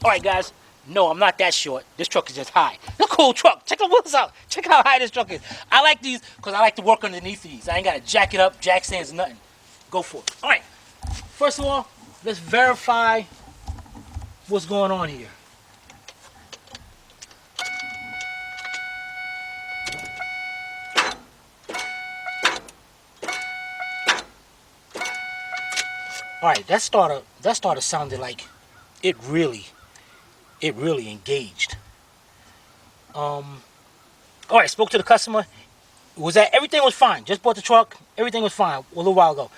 Alright guys, no, I'm not that short. This truck is just high. It's a cool truck. Check the wheels out. Check how high this truck is. I like these because I like to work underneath these. I ain't got to jack it up, jack stands, nothing. Go for it. Alright, first of all, let's verify what's going on here. Alright, that starter sounded like it really engaged. Alright, spoke to the customer. Everything was fine. Just bought the truck. Everything was fine a little while ago.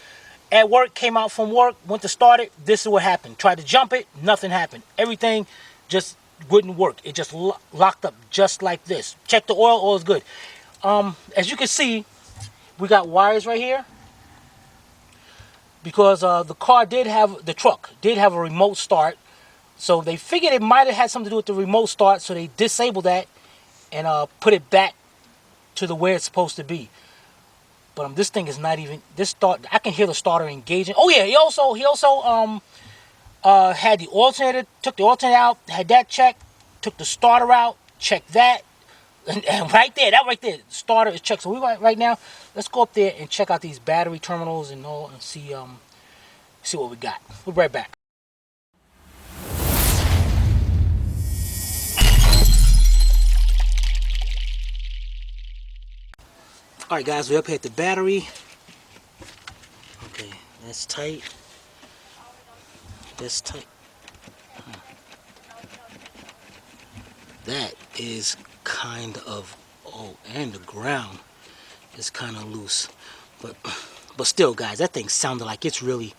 At work, came out from work, went to start it. This is what happened. Tried to jump it, nothing happened. Everything just wouldn't work. It just locked up just like this. Check the oil is good. As you can see, we got wires right here. Because the truck did have a remote start. So they figured it might have had something to do with the remote start. So they disabled that and put it back to the where it's supposed to be. But this thing is not even, I can hear the starter engaging. Oh yeah, he also had the alternator, took the alternator out, had that checked, took the starter out, checked that. And right there, the starter is checked. So we right now, let's go up there and check out these battery terminals and all, and see what we got. We'll be right back. All right, guys, we're up here at the battery. Okay, that's tight. That's tight. That is kind of, and the ground is kind of loose, but still, guys, that thing sounded like it's really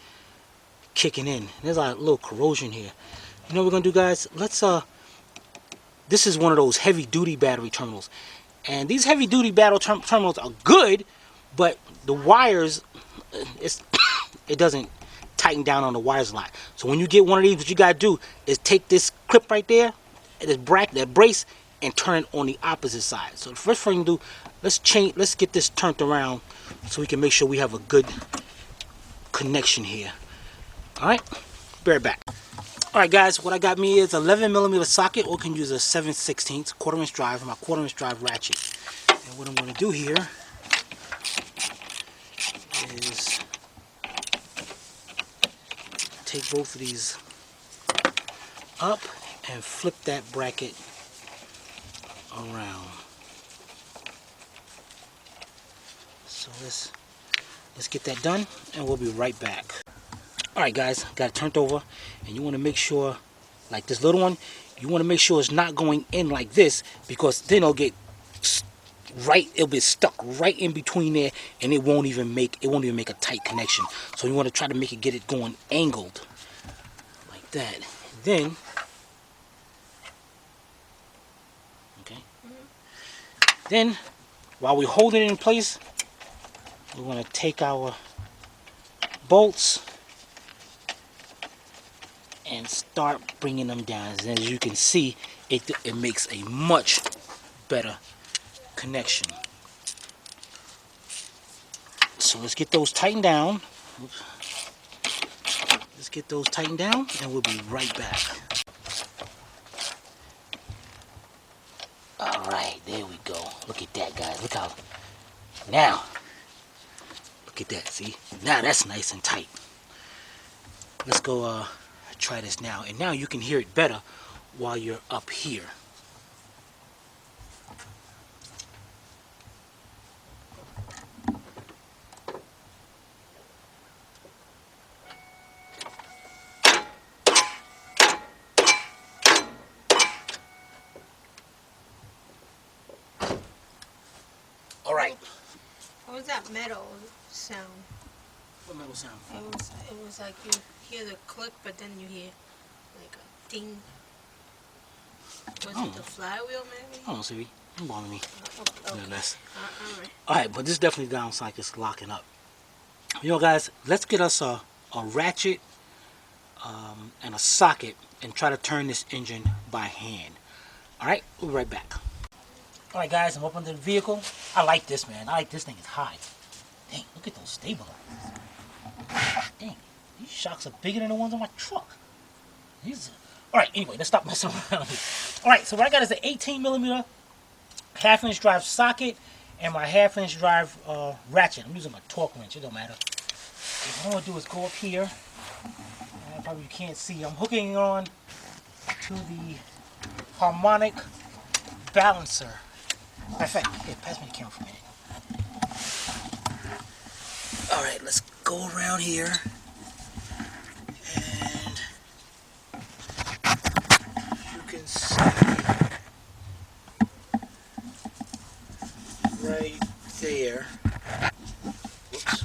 kicking in. There's a little corrosion here. You know what we're gonna do, guys? Let's this is one of those heavy duty battery terminals, and these heavy duty battery terminals are good, but the wires, it doesn't tighten down on the wires a lot. So when you get one of these, what you gotta do is take this clip right there, this bracket, that brace, and turn it on the opposite side. So the first thing you do, let's get this turned around so we can make sure we have a good connection here. Alright, be right back. Alright guys, what I got me is 11mm socket, or can use a 7/16 quarter-inch drive, my quarter-inch drive ratchet. And what I'm going to do here is take both of these up and flip that bracket around. So let's get that done, and we'll be right back. Alright guys, got it turned over, and you want to make sure, like this little one, you want to make sure it's not going in like this, because then it'll get it'll be stuck right in between there, and it won't even make a tight connection. So you want to try to get it going angled like that. Then Then, while we're holding it in place, we're going to take our bolts and start bringing them down. And as you can see, it makes a much better connection. So let's get those tightened down. Oops. Let's get those tightened down, and we'll be right back. Alright, there we go. Look at that, guys. Look how... Now, look at that, see? Now that's nice and tight. Let's go try this now. And now you can hear it better while you're up here. Alright. What was that metal sound? What metal sound? It was like you hear the click, but then you hear like a ding. Was it the flywheel maybe? I don't see. Don't bother me. Okay. Alright, but this definitely sounds like it's locking up. You know, guys, let's get us a ratchet and a socket and try to turn this engine by hand. Alright, we'll be right back. Alright guys, I'm up under the vehicle. I like this, man. I like this thing. It's high. Dang, look at those stabilizers. Dang, these shocks are bigger than the ones on my truck. These Alright, anyway, let's stop messing around here. Alright, so what I got is an 18mm half-inch drive socket and my half-inch drive ratchet. I'm using my torque wrench, it don't matter. Okay, what I'm going to do is go up here. Probably you can't see. I'm hooking it on to the harmonic balancer. Matter of fact, here, pass me the camera for a minute. Alright, let's go around here. And you can see right there. Whoops,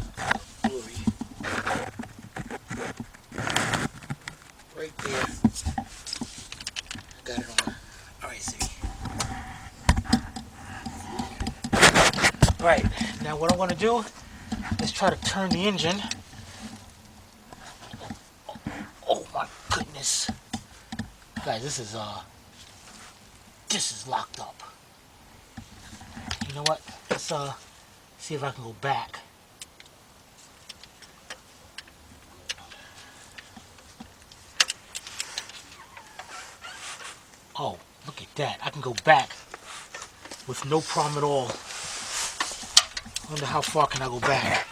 blurry. Right there. Got it on. Alright, see. Alright, now what I'm going to do is try to turn the engine. Oh my goodness. Guys, this is locked up. You know what? Let's see if I can go back. Oh, look at that. I can go back with no problem at all. I wonder how far can I go back.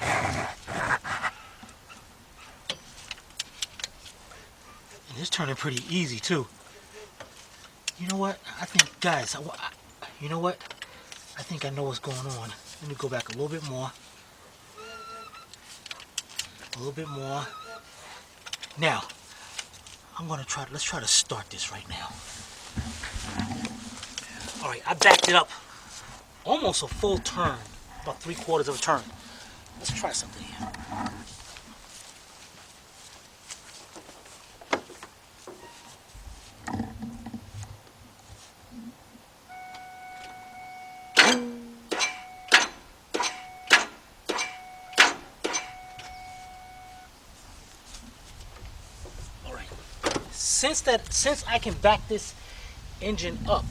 And it's turning pretty easy too. You know what? I think, guys, you know what? I think I know what's going on. Let me go back a little bit more. A little bit more. Now, let's try to start this right now. Alright, I backed it up almost a full turn, about 3/4 of a turn. Let's try something here. Alright, since I can back this engine up,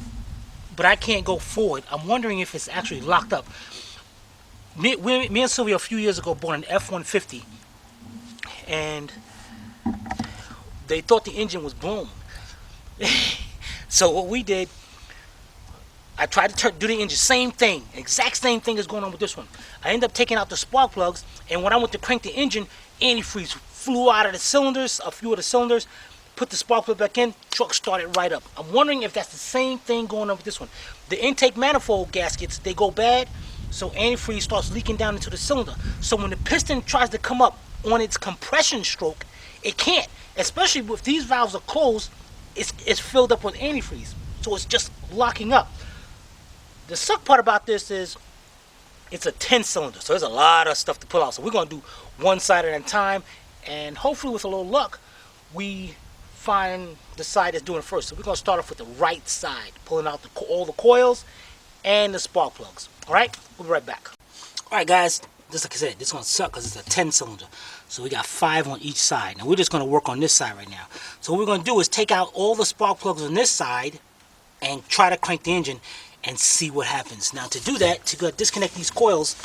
but I can't go forward, I'm wondering if it's actually locked up. Me and Sylvia a few years ago bought an F-150, and they thought the engine was blown. So what we did, I tried to do the engine, same thing, exact same thing is going on with this one. I ended up taking out the spark plugs, and when I went to crank the engine, antifreeze flew out of the cylinders, a few of the cylinders, put the spark plug back in, truck started right up. I'm wondering if that's the same thing going on with this one. The intake manifold gaskets, they go bad, so antifreeze starts leaking down into the cylinder. So when the piston tries to come up on its compression stroke, it can't. Especially if these valves are closed, it's filled up with antifreeze. So it's just locking up. The suck part about this is it's a 10 cylinder, so there's a lot of stuff to pull out. So we're going to do one side at a time, and hopefully with a little luck, we find the side that's doing it first. So we're going to start off with the right side, pulling out all the coils and the spark plugs. Alright, we'll be right back. Alright guys, just like I said, this is going to suck because it's a 10 cylinder. So we got 5 on each side. Now we're just going to work on this side right now. So what we're going to do is take out all the spark plugs on this side and try to crank the engine and see what happens. Now to do that, to disconnect these coils,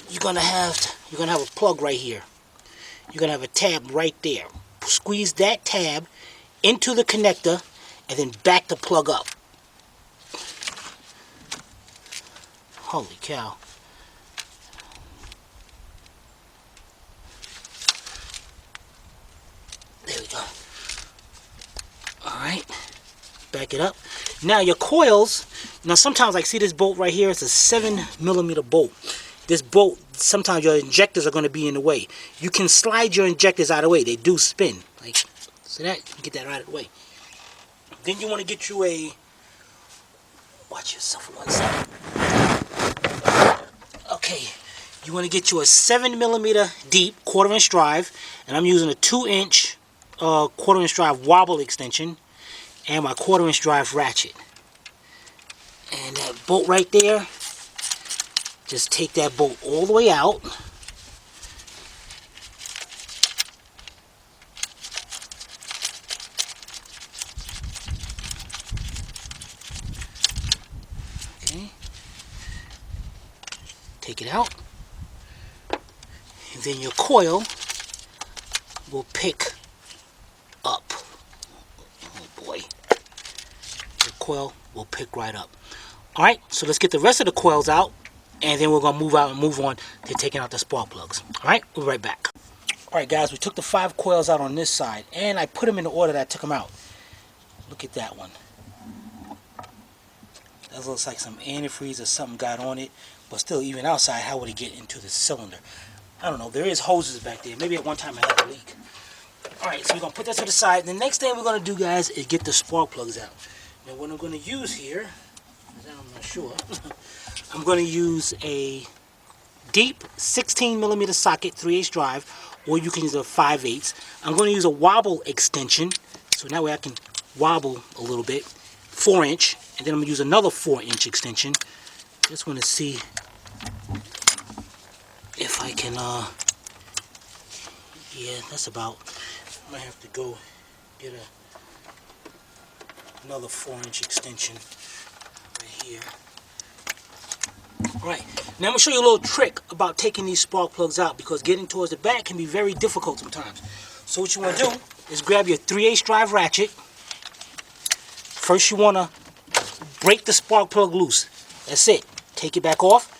you're going to have a plug right here. You're going to have a tab right there. Squeeze that tab into the connector and then back the plug up. Holy cow. There we go. Alright. Back it up. Now your coils, now sometimes like see this bolt right here, it's a 7mm bolt. This bolt, sometimes your injectors are going to be in the way. You can slide your injectors out of the way. They do spin. Like, see that? You can get that right out of the way. Then you want to get you a, watch yourself one second. Okay, you want to get you a 7mm deep 1/4 inch drive, and I'm using a 2-inch 1/4 inch drive wobble extension and my 1/4 inch drive ratchet. And that bolt right there, just take that bolt all the way out. Okay. Take it out. And then your coil will pick up coil will pick right up. Alright, so let's get the rest of the coils out, and then we're going to move on to taking out the spark plugs. Alright, we'll be right back. Alright guys, we took the 5 coils out on this side, and I put them in the order that I took them out. Look at that one. That looks like some antifreeze or something got on it, but still, even outside, how would it get into the cylinder? I don't know, there is hoses back there. Maybe at one time I had a leak. Alright, so we're going to put that to the side. The next thing we're going to do, guys, is get the spark plugs out. Now what I'm going to use here, I'm not sure, I'm going to use a deep 16mm socket 3/8 drive, or you can use a 5/8. I'm going to use a wobble extension, so that way I can wobble a little bit, 4-inch, and then I'm going to use another 4-inch extension. Just want to see if I can, yeah, that's about, I might have to go get another 4-inch extension right here. Alright, now I'm going to show you a little trick about taking these spark plugs out, because getting towards the back can be very difficult sometimes. So what you want to do is grab your 3/8 drive ratchet. First you want to break the spark plug loose. That's it. Take it back off.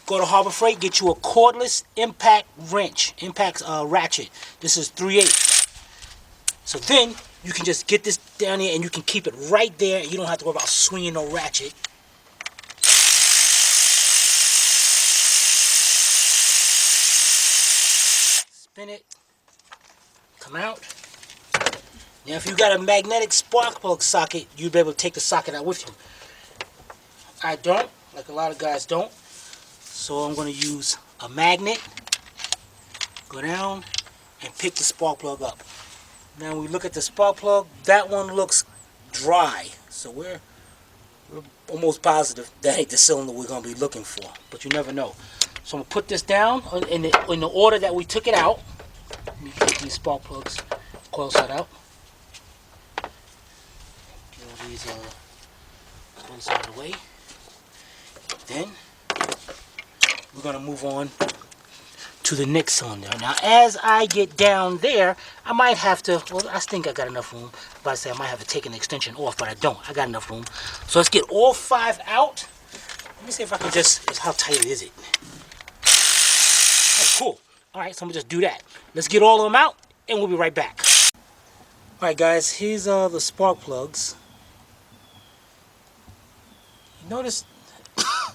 Go to Harbor Freight, get you a cordless impact ratchet. This is 3/8. So then you can just get this down here and you can keep it right there. You don't have to worry about swinging no ratchet. Spin it. Come out. Now if you got a magnetic spark plug socket, you'd be able to take the socket out with you. I don't, like a lot of guys don't. So I'm going to use a magnet, go down, and pick the spark plug up. Now we look at the spark plug, that one looks dry. So we're almost positive that ain't the cylinder we're going to be looking for. But you never know. So I'm going to put this down in the order that we took it out. Let me get these spark plugs, coil side out. Get all these coils out of the way. Then we're going to move on to the next cylinder. Now as I get down there, I might have to, well, I think I got enough room, but I say I might have to take an extension off, but I don't. I got enough room. So let's get all 5 out. Let me see if I can just, how tight is it? Oh, cool. Alright, so I'm going to just do that. Let's get all of them out, and we'll be right back. Alright guys, here's the spark plugs. You notice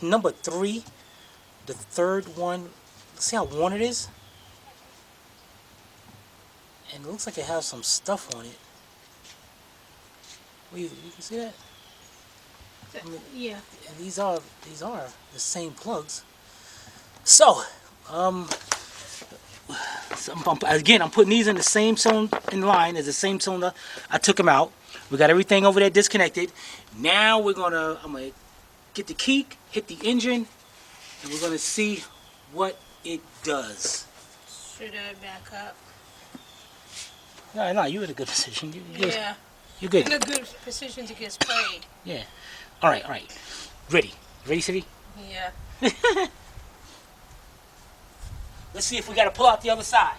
number 3, the third one, see how worn it is? And it looks like it has some stuff on it. Wait, you can see that? I mean, yeah. And these are the same plugs. So, again, I'm putting these in the same cylinder in line as the same cylinder. I took them out. We got everything over there disconnected. Now I'm gonna get the key, hit the engine, and we're gonna see what it does. Should I back up? No, you're in a good position. Yeah. You're good. In a good position to get sprayed. Yeah. All right. Ready, City? Yeah. Let's see if we got to pull out the other side.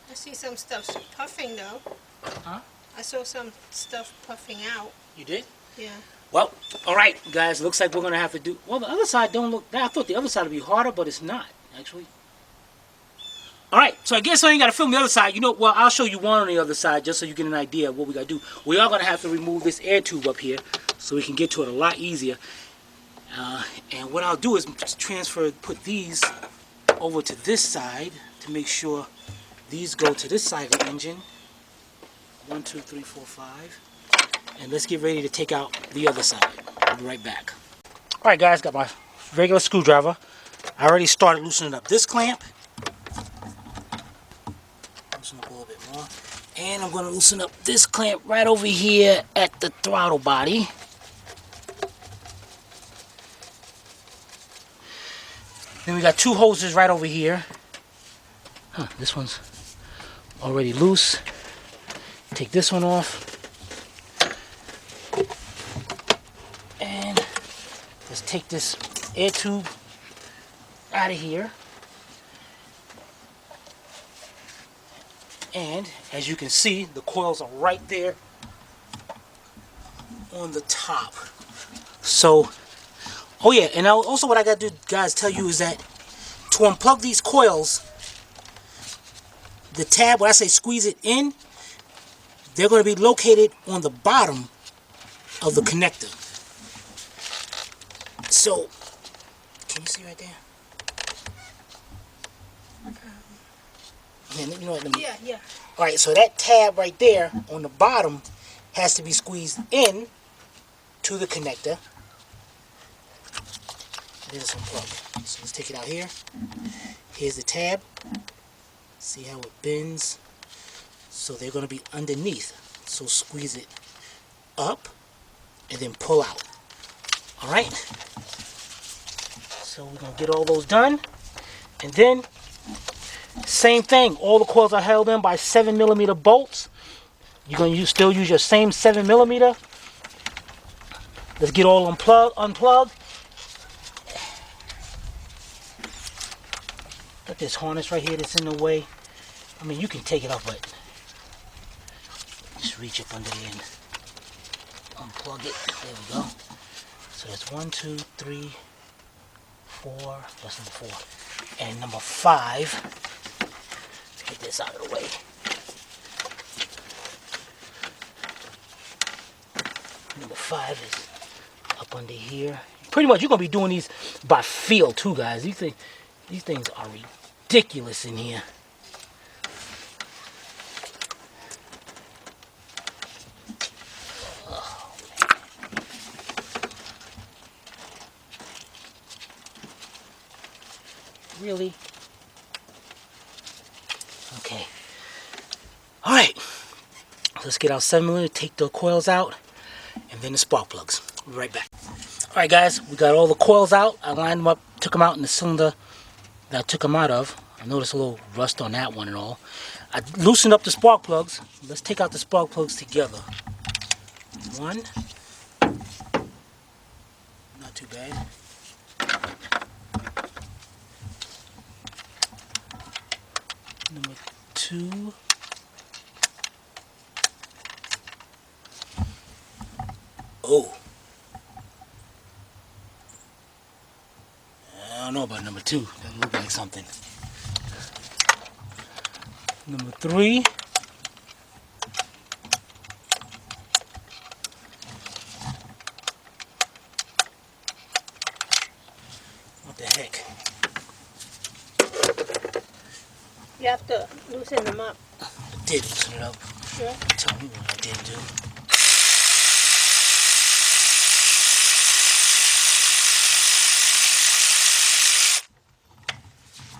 I see some stuff puffing though. Huh? I saw some stuff puffing out. You did? Yeah. Well, all right, guys. Looks like we're gonna have to do. Well, the other side don't look. I thought the other side would be harder, but it's not actually. All right, so I guess I ain't got to film the other side. You know, well, I'll show you one on the other side just so you get an idea of what we got to do. We are going to have to remove this air tube up here so we can get to it a lot easier. And what I'll do is put these over to this side to make sure these go to this side of the engine. 1, 2, 3, 4, 5. And let's get ready to take out the other side. I'll be right back. All right, guys, got my regular screwdriver. I already started loosening up this clamp. Loosen up a little bit more. And I'm going to loosen up this clamp right over here at the throttle body. Then we got 2 hoses right over here. This one's already loose. Take this one off. Let's take this air tube out of here. And as you can see, the coils are right there on the top. So, oh yeah, and also what I got to do, guys, tell you is that to unplug these coils, the tab, when I say squeeze it in, they're going to be located on the bottom of the connector. So, can you see right there? Man, you know what, Yeah. Alright, so that tab right there on the bottom has to be squeezed in to the connector. There's some plug. So let's take it out here. Here's the tab. See how it bends? So they're going to be underneath. So squeeze it up and then pull out. Alright? So we're going to get all those done. And then, same thing. All the coils are held in by 7mm bolts. You're going to still use your same 7mm. Let's get all unplugged. Got this harness right here that's in the way. I mean, you can take it off, but just reach up under here and unplug it. There we go. So that's 1, 2, 3, 4. That's number 4. And number 5. Let's get this out of the way. Number 5 is up under here. Pretty much, you're gonna be doing these by feel too, guys. These things are ridiculous in here. Oh, really? Okay. All right. Let's get our 7mm, take the coils out, and then the spark plugs. We'll be right back. All right, guys, we got all the coils out. I lined them up, took them out in the cylinder that I took them out of. I noticed a little rust on that one and all. I loosened up the spark plugs. Let's take out the spark plugs together. One. Not too bad. Number 2. Oh. I don't know about number 2. That looked like something. Number 3. What the heck? You have to loosen them up. I did loosen it up. Sure. Tell me what I didn't do.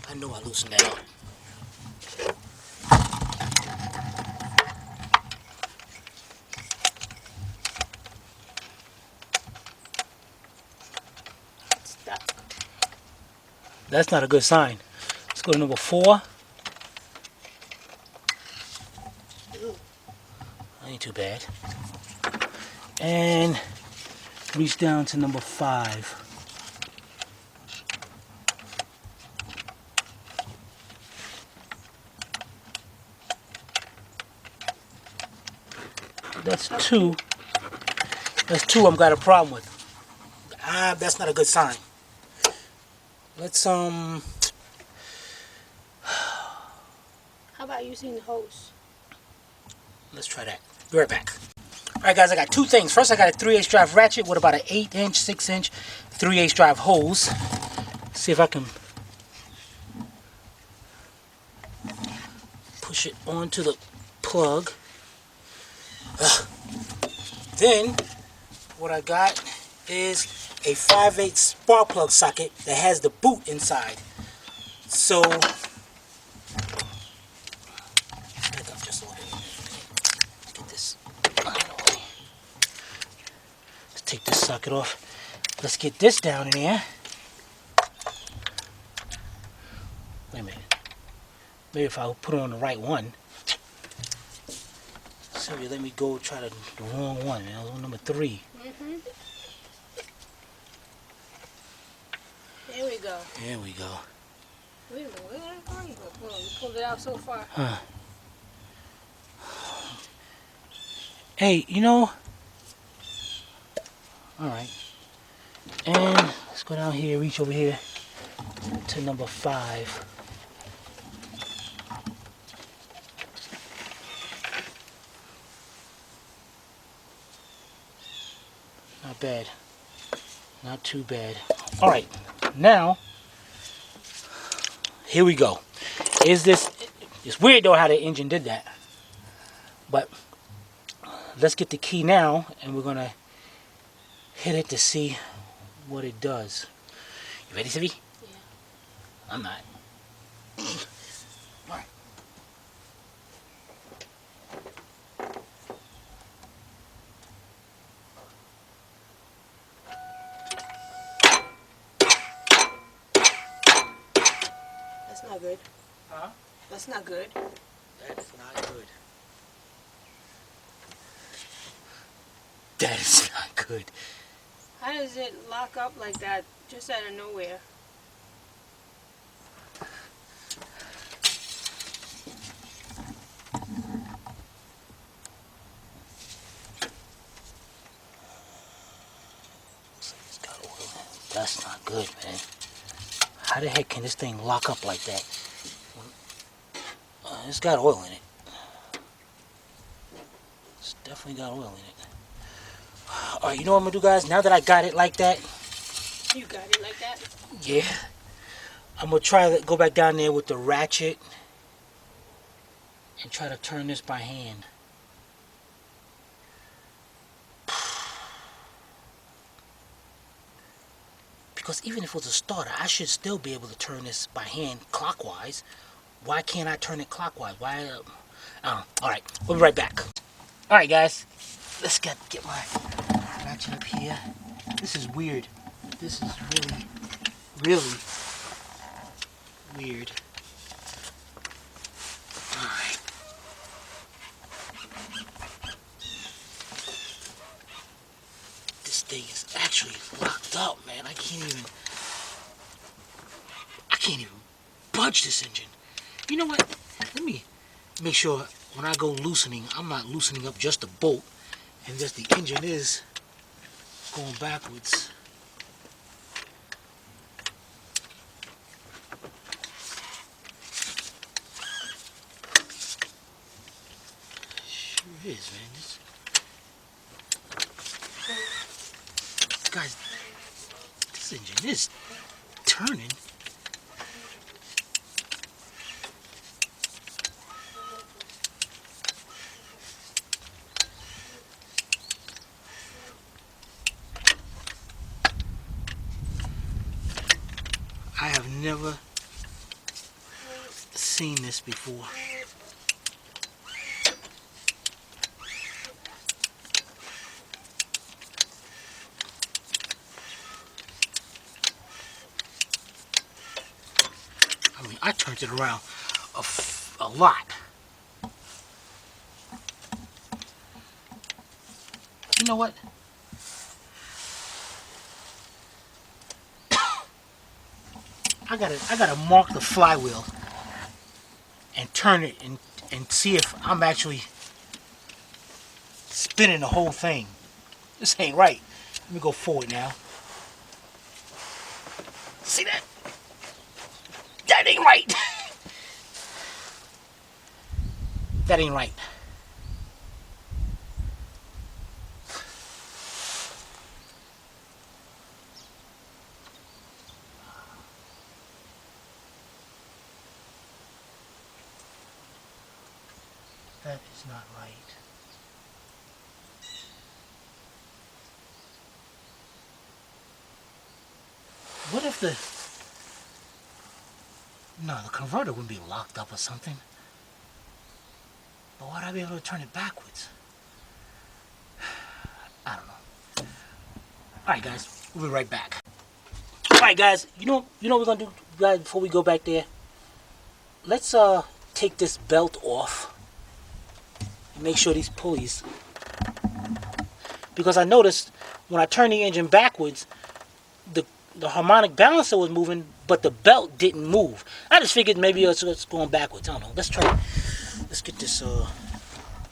I know I loosened that up. Stuck. That's not a good sign. Let's go to number 4. Ain't too bad. And reach down to number 5. That's 2. That's 2 I've got a problem with. That's not a good sign. Let's How about using the hose? let's try that. Be right back. Alright guys, I got 2 things. First I got a 3/8 drive ratchet with about an 8-inch, 6-inch 3/8 drive hose. See if I can push it onto the plug. Then what I got is a 5/8 spark plug socket that has the boot inside. So back up just a little bit. Let's get this out of the way. Let's take this socket off. Let's get this down in there. Wait a minute. Maybe if I put it on the right one. Sorry, let me go try the wrong one, man. I was on number 3. There we go. There we go. Wait a minute, where did it go? Whoa, you pulled it out so far. Huh. Hey, you know... Alright. And let's go down here, reach over here to number 5. Not bad. Not too bad. Alright, now, here we go. It's weird though how the engine did that. But let's get the key now, and we're gonna hit it to see what it does. You ready, Sivi? Yeah. I'm not. Alright. That's not good. Huh? That's not good. That's not good. That is not good. How does it lock up like that just out of nowhere? It's got oil in it. That's not good, man. How the heck can this thing lock up like that? It's got oil in it. It's definitely got oil in it. Alright, you know what I'm gonna do, guys? Now that I got it like that, You got it like that? yeah, I'm gonna try to go back down there with the ratchet and try to turn this by hand. Because even if it was a starter, I should still be able to turn this by hand clockwise. Why can't I turn it clockwise? Why? I don't know. Alright, we'll be right back. Alright, guys. Let's get my ratchet up here. This is weird. This is really, really weird. Alright. This thing is actually locked up, man. I can't even budge this engine. You know what? Let me make sure when I go loosening, I'm not loosening up just the bolt and just the engine is going backwards. Sure is, man. Guys, this engine is turning. I have never seen this before. I mean, I turned it around a lot. You know what? I gotta mark the flywheel and turn it and see if I'm actually spinning the whole thing. This ain't right. Let me go forward now. See that? That ain't right. That ain't right. That is not right. What if no, the converter wouldn't be locked up or something. But why'd I be able to turn it backwards? I don't know. Alright guys, we'll be right back. Alright guys, you know what we're gonna do, guys, before we go back there? Let's take this belt off. Make sure these pulleys, because I noticed when I turn the engine backwards, the harmonic balancer was moving, but the belt didn't move. I just figured maybe it's going backwards. I don't know. Let's try. Let's get this. Let's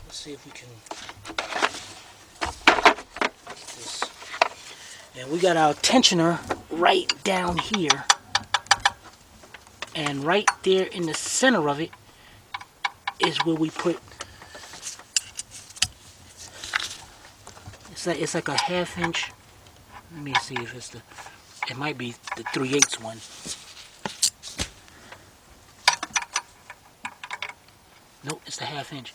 see if we can. Get this. And we got our tensioner right down here, and right there in the center of it is where we put. It's like a 1/2 inch. Let me see if it's the. It might be the 3/8 one. Nope, it's the 1/2 inch.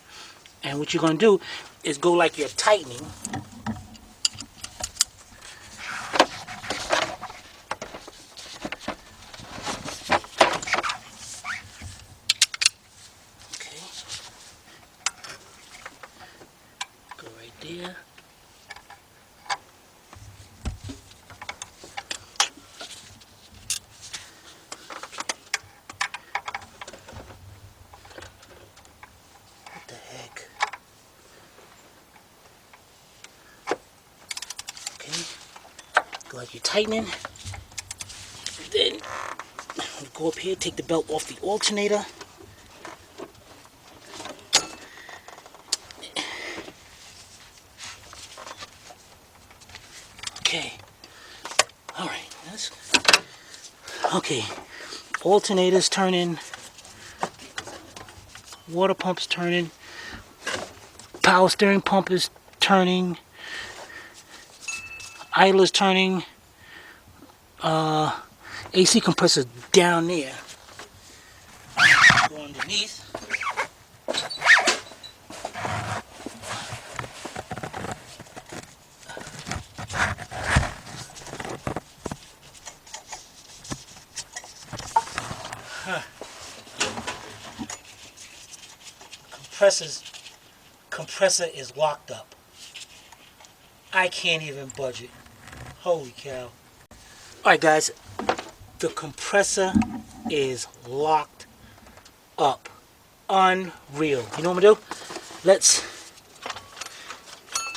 And what you're gonna do is go like you're tightening. Okay. Go right there. What the heck? Okay. Go like you're tightening. Then go up here, take the belt off the alternator. Okay. All right. Okay. Alternators turning. Water pump's turning. Power steering pump is turning. Idler's turning. AC compressor down there. Go underneath. Compressor is locked up. I can't even budge it. Holy cow. Alright guys, the compressor is locked up. Unreal. You know what I'm gonna do? Let's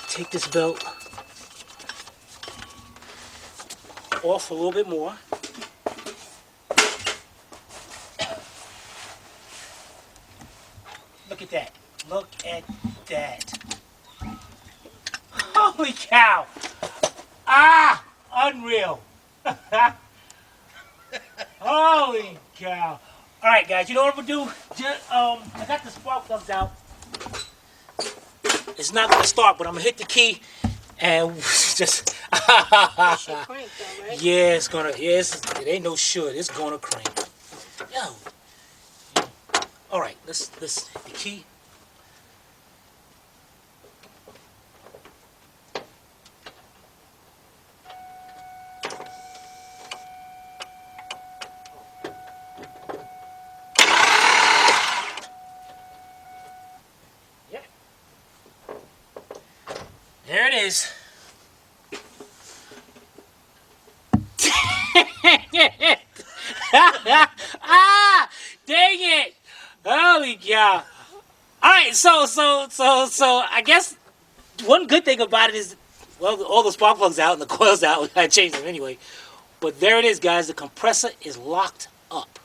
take this belt off a little bit more. Look at that. Look at that. Holy cow. Ah! Unreal. Holy cow. Alright guys, you know what I'm going to do? I got the spark plugs out. It's not going to start, but I'm going to hit the key and just... It should crank though, right? Yeah, it's going to... Yes, it ain't no should. It's going to crank. Yo. Alright, let's hit the key. There it is. Ah! Dang it! Holy cow! All right, so I guess one good thing about it is, well, all the spark plugs out and the coils out. We gotta change them anyway. But there it is, guys. The compressor is locked up.